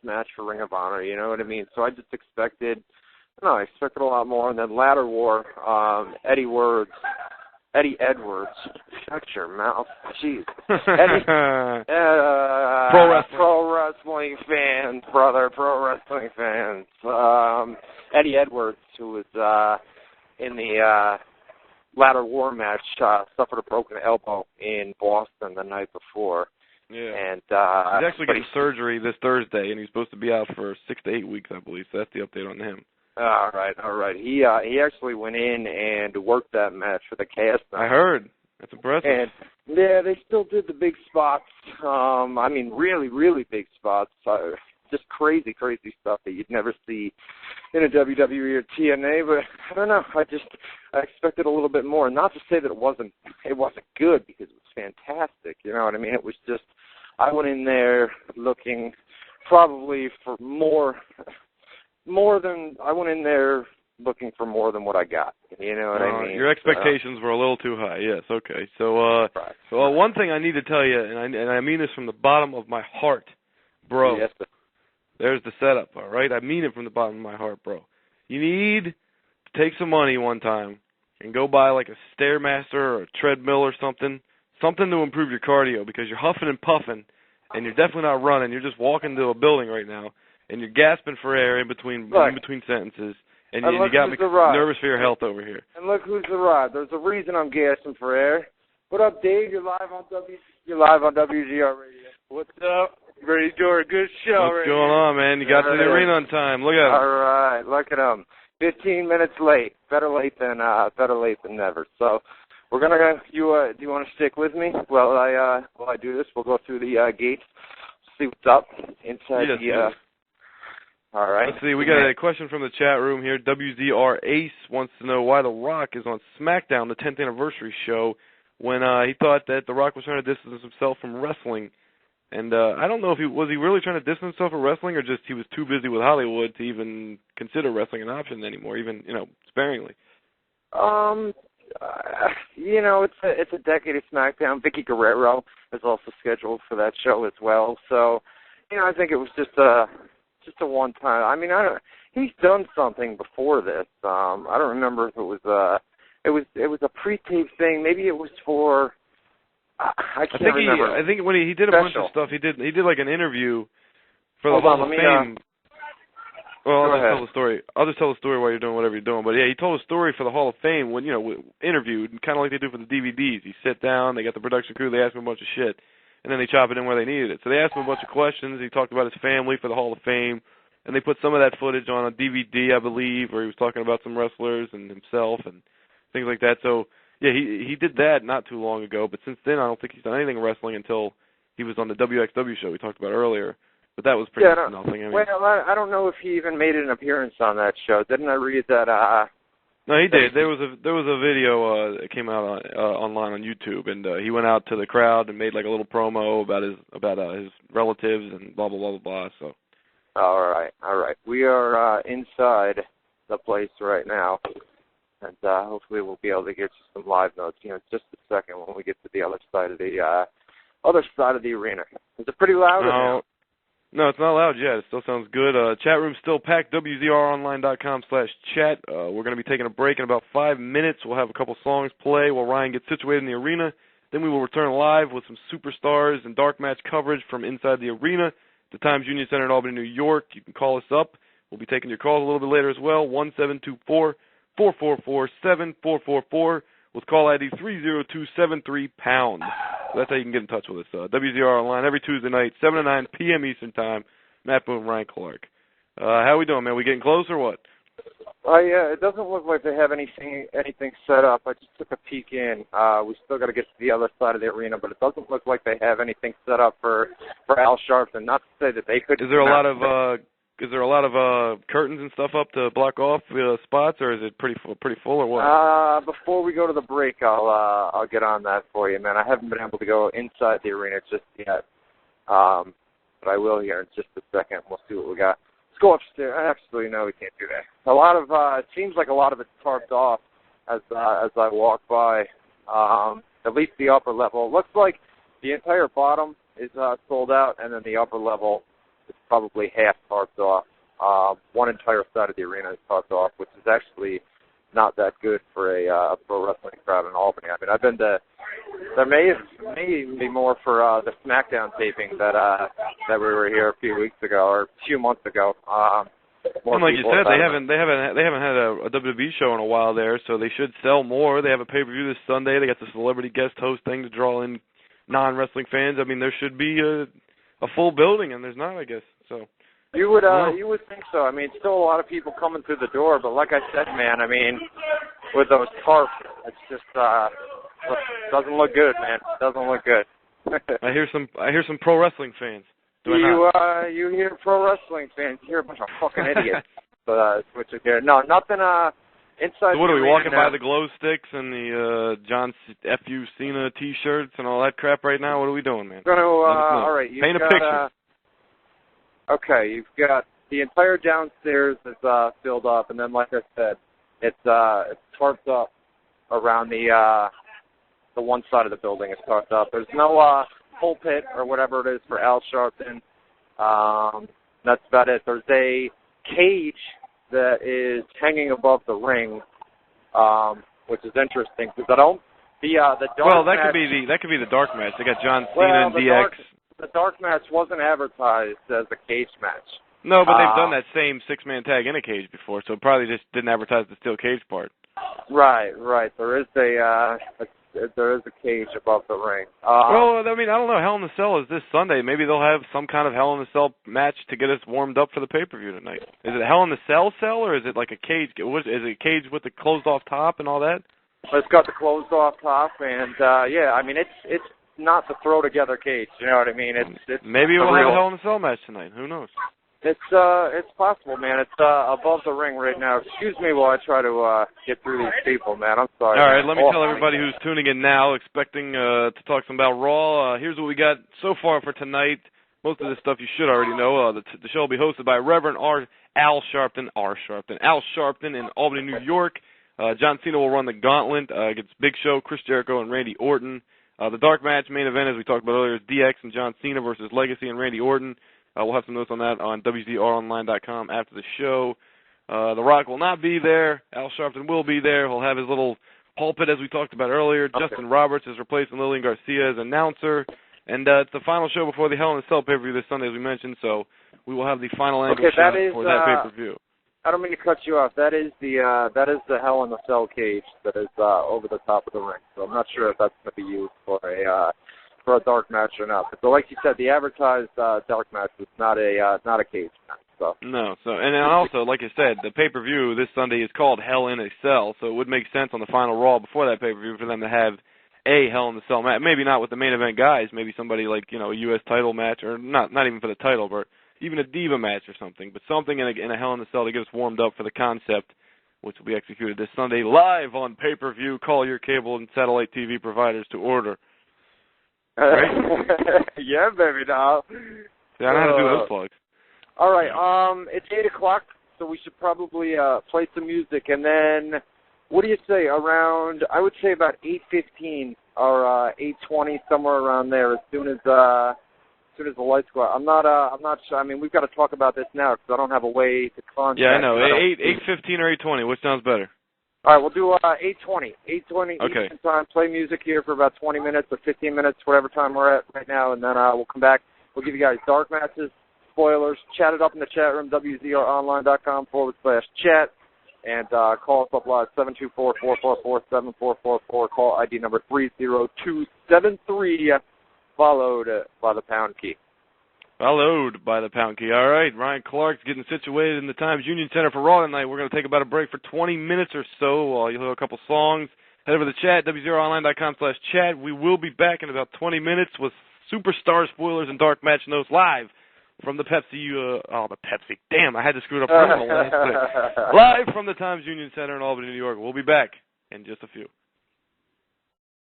match for Ring of Honor, you know what I mean? So I just expected a lot more. And then Ladder War, Eddie Edwards, shut your mouth, jeez. Eddie, pro wrestling fans, brother, pro wrestling fans. Eddie Edwards, who was in the Ladder War match, suffered a broken elbow in Boston the night before. Yeah. And he's actually getting surgery this Thursday, and he's supposed to be out for 6 to 8 weeks, I believe. So that's the update on him. All right. He actually went in and worked that match for the cast. I heard. That's impressive. And yeah, they still did the big spots. I mean, really, really big spots. Just crazy stuff that you'd never see in a WWE or TNA. But I don't know. I expected a little bit more. Not to say that it wasn't good, because it was fantastic. You know what I mean? It was just, I went in there looking probably for more than what I got. You know what I mean? Your expectations were a little too high. Yes. Okay. So, right. Well, one thing I need to tell you, and I mean this from the bottom of my heart, bro. Yes, sir. There's the setup. All right. I mean it from the bottom of my heart, bro. You need to take some money one time and go buy like a Stairmaster or a treadmill or something to improve your cardio, because you're huffing and puffing, and you're definitely not running. You're just walking to a building right now, and you're gasping for air in between sentences, and you got me nervous for your health over here. And look who's arrived. There's a reason I'm gasping for air. What up, Dave? You're live on WZR Radio. What's up? Ready to do a good show. What's going on, man? You got to the arena on time. Look at him. All right, look at him. 15 minutes late. Better late than never. So we're gonna go. Do you want to stick with me while I do this? We'll go through the gates, see what's up inside Yes. All right. Let's see. We got a question from the chat room here. WZR Ace wants to know why The Rock is on SmackDown, the 10th anniversary show, when he thought that The Rock was trying to distance himself from wrestling. And I don't know if he really trying to distance himself from wrestling, or just he was too busy with Hollywood to even consider wrestling an option anymore, even sparingly. It's a decade of SmackDown. Vicky Guerrero is also scheduled for that show as well. So, I think it was just a one time. I mean, he's done something before this. I don't remember if it was a pre-tape thing. Maybe it was for. I can't remember. I think when he did a bunch of stuff, he did like an interview for the Hall of Fame. Well, I'll just tell the story while you're doing whatever you're doing. But yeah, he told a story for the Hall of Fame when interviewed, kind of like they do for the DVDs. You sit down, they got the production crew, they ask him a bunch of shit, and then they chop it in where they needed it. So they asked him a bunch of questions. He talked about his family for the Hall of Fame, and they put some of that footage on a DVD, I believe, where he was talking about some wrestlers and himself and things like that. So yeah, he did that not too long ago, but since then I don't think he's done anything wrestling until he was on the WXW show we talked about earlier. But that was pretty much nothing. I don't know if he even made an appearance on that show. Didn't I read that? No, he did. There was a video that came out online on YouTube, and he went out to the crowd and made like a little promo about his relatives and blah blah blah blah. So. All right. We are inside the place right now, and hopefully we'll be able to get you some live notes. Just a second when we get to the other side of the arena. Is it pretty loud? No, it's not loud yet. It still sounds good. Chat room's still packed. WZROnline.com/chat. We're going to be taking a break in about 5 minutes. We'll have a couple songs play while Ryan gets situated in the arena. Then we will return live with some superstars and dark match coverage from inside the arena. The Times Union Center in Albany, New York. You can call us up. We'll be taking your calls a little bit later as well. 1-724-444-7444 with call ID 30273#. So that's how you can get in touch with us. WZR Online every Tuesday night, 7 to 9 p.m. Eastern Time. Matt Boone, Ryan Clark. How we doing, man? We getting close or what? Yeah, it doesn't look like they have anything set up. I just took a peek in. We still got to get to the other side of the arena, but it doesn't look like they have anything set up for Al Sharpton. Not to say that they could. Is there a lot of curtains and stuff up to block off spots, or is it pretty full, or what? Before we go to the break, I'll get on that for you, man. I haven't been able to go inside the arena just yet, but I will here in just a second. We'll see what we got. Let's go upstairs. Actually, no, we can't do that. It seems like a lot of it's tarped off as I walk by. At least the upper level. It looks like the entire bottom is sold out, and then the upper level it's probably half tarped off. One entire side of the arena is tarped off, which is actually not that good for a pro wrestling crowd in Albany. I mean, I've been to. There may be more for the SmackDown taping that we were here a few weeks ago or a few months ago. And like you said, they haven't had a WWE show in a while there, so they should sell more. They have a pay-per-view this Sunday. They got the celebrity guest host thing to draw in non-wrestling fans. I mean, there should be a full building, and there's not, I guess. So you would think so. I mean, still a lot of people coming through the door, but like I said, man, I mean, with those tarps, it's just doesn't look good, man. Doesn't look good. I hear some pro wrestling fans. You hear pro wrestling fans. You hear a bunch of fucking idiots. But what you hear? No, nothing. Inside. So what are we walking by the glow sticks and the John F.U. Cena T-shirts and all that crap right now? What are we doing, man? All right. Paint a picture. Okay, you've got the entire downstairs is filled up, and then, like I said, it's tarped up around the one side of the building. It's tarped up. There's no pulpit or whatever it is for Al Sharpton. That's about it. There's a cage that is hanging above the ring, which is interesting because I don't. The dark well, that match, could be the dark match. They got John Cena and DX. The dark match wasn't advertised as a cage match. No, but they've done that same six-man tag in a cage before, so probably just didn't advertise the steel cage part. Right. There is a cage above the ring. Well, I mean, I don't know. Hell in a Cell is this Sunday. Maybe they'll have some kind of Hell in a Cell match to get us warmed up for the pay-per-view tonight. Is it Hell in a Cell, or is it like a cage? Is it a cage with the closed-off top and all that? It's got the closed-off top, and yeah, I mean, it's not the throw-together cage. You know what I mean? It's maybe we'll have a Hell in a Cell match tonight. Who knows? It's possible, man. It's above the ring right now. Excuse me while I try to get through these people, man. I'm sorry. All right, let me tell everybody who's tuning in now, expecting to talk some about Raw. Here's what we got so far for tonight. Most of this stuff you should already know. The show will be hosted by Reverend Al Sharpton in Albany, New York. John Cena will run the gauntlet against Big Show, Chris Jericho, and Randy Orton. The dark match main event, as we talked about earlier, is DX and John Cena versus Legacy and Randy Orton. We'll have some notes on that on WZROnline.com after the show. The Rock will not be there. Al Sharpton will be there. He'll have his little pulpit, as we talked about earlier. Okay. Justin Roberts is replacing Lillian Garcia as announcer. And it's the final show before the Hell in a Cell pay-per-view this Sunday, as we mentioned. So we will have the final angle shot for that pay-per-view. I don't mean to cut you off. That is the Hell in a Cell cage that is over the top of the ring. So I'm not sure if that's going to be used for a dark match or not. But like you said, the advertised dark match is not a cage match. So. No. So and then also, like I said, the pay-per-view this Sunday is called Hell in a Cell. So it would make sense on the final Raw before that pay-per-view for them to have a Hell in a Cell match. Maybe not with the main event guys. Maybe somebody like a U.S. title match, or not even for the title, but even a Diva match or something. But something in a Hell in a Cell to get us warmed up for the concept, which will be executed this Sunday live on pay-per-view. Call your cable and satellite TV providers to order. Right? Yeah, baby, now. Yeah, I know how to do those plugs. All right, it's 8 o'clock, so we should probably play some music, and then what do you say? Around, I would say about 8:15 or 8:20, somewhere around there. As soon as the lights go out. I'm not sure. I mean, we've got to talk about this now because I don't have a way to contact. Yeah, I know. 8:15 or 8:20. Which sounds better? All right, we'll do 8:20. 8:20 okay. Eastern time. Play music here for about 20 minutes or 15 minutes, whatever time we're at right now, and then we'll come back. We'll give you guys dark matches, spoilers, chat it up in the chat room, WZROnline.com/chat, and call us up live, 724-444-7444, call ID number 30273, followed by the pound key. Followed by the pound key. All right, Ryan Clark's getting situated in the Times Union Center for Raw tonight. We're going to take about a break for 20 minutes or so. You'll hear a couple songs. Head over to the chat, WZROnline.com/chat. We will be back in about 20 minutes with superstar spoilers and dark match notes live from the Pepsi. The Pepsi. Damn, I had to screw it up. Live from the Times Union Center in Albany, New York. We'll be back in just a few.